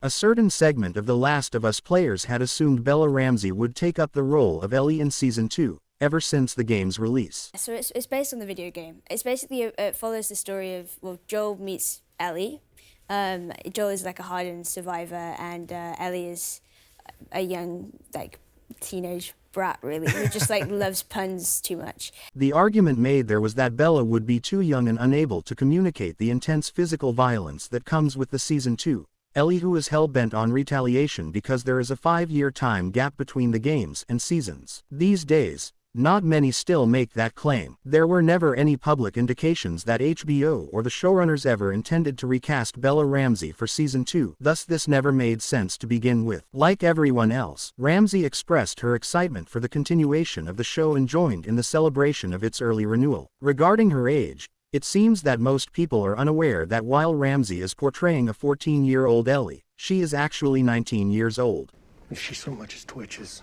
A certain segment of The Last of Us players had assumed Bella Ramsey would take up the role of Ellie in Season 2, ever since the game's release. So it's based on the video game. It's basically, it follows the story of, well, Joel meets Ellie. Joel is like a hardened survivor, and Ellie is a young, like, teenage brat, really, who just, like, loves puns too much. The argument made there was that Bella would be too young and unable to communicate the intense physical violence that comes with the Season 2. Ellie, who is hell-bent on retaliation because there is a 5-year time gap between the games and seasons. These days, not many still make that claim. There were never any public indications that HBO or the showrunners ever intended to recast Bella Ramsey for Season 2, thus this never made sense to begin with. Like everyone else, Ramsey expressed her excitement for the continuation of the show and joined in the celebration of its early renewal. Regarding her age, it seems that most people are unaware that while Ramsey is portraying a 14-year-old Ellie, she is actually 19 years old. If she so much as twitches.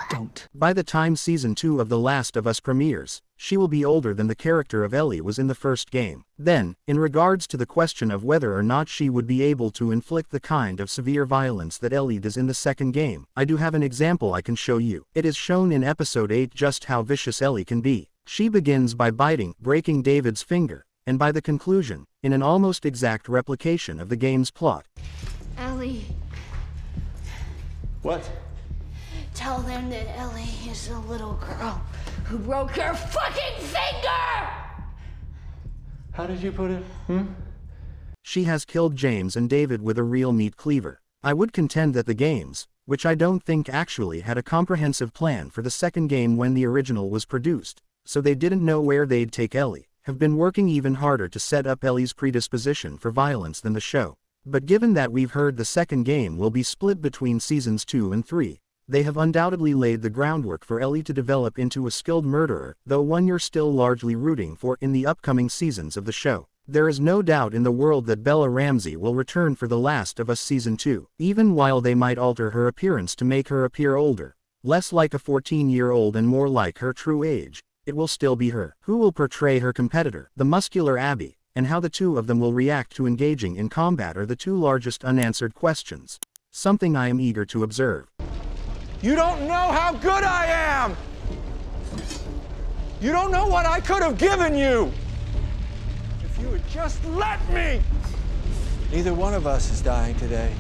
Don't. By the time Season 2 of The Last of Us premieres, she will be older than the character of Ellie was in the first game. Then, in regards to the question of whether or not she would be able to inflict the kind of severe violence that Ellie does in the second game, I do have an example I can show you. It is shown in Episode 8 just how vicious Ellie can be. She begins by breaking David's finger, and by the conclusion, in an almost exact replication of the game's plot. Ellie. What? Tell them that Ellie is a little girl who broke her fucking finger! How did you put it? She has killed James and David with a real meat cleaver. I would contend that the games, which I don't think actually had a comprehensive plan for the second game when the original was produced, so they didn't know where they'd take Ellie, have been working even harder to set up Ellie's predisposition for violence than the show. But given that we've heard the second game will be split between Seasons 2 and 3, they have undoubtedly laid the groundwork for Ellie to develop into a skilled murderer, though one you're still largely rooting for in the upcoming seasons of the show. There is no doubt in the world that Bella Ramsey will return for The Last of Us Season 2, even while they might alter her appearance to make her appear older, less like a 14-year-old and more like her true age. It will still be her. Who will portray her competitor, the muscular Abby, and how the two of them will react to engaging in combat are the two largest unanswered questions. Something I am eager to observe. You don't know how good I am! You don't know what I could have given you! If you would just let me! Neither one of us is dying today.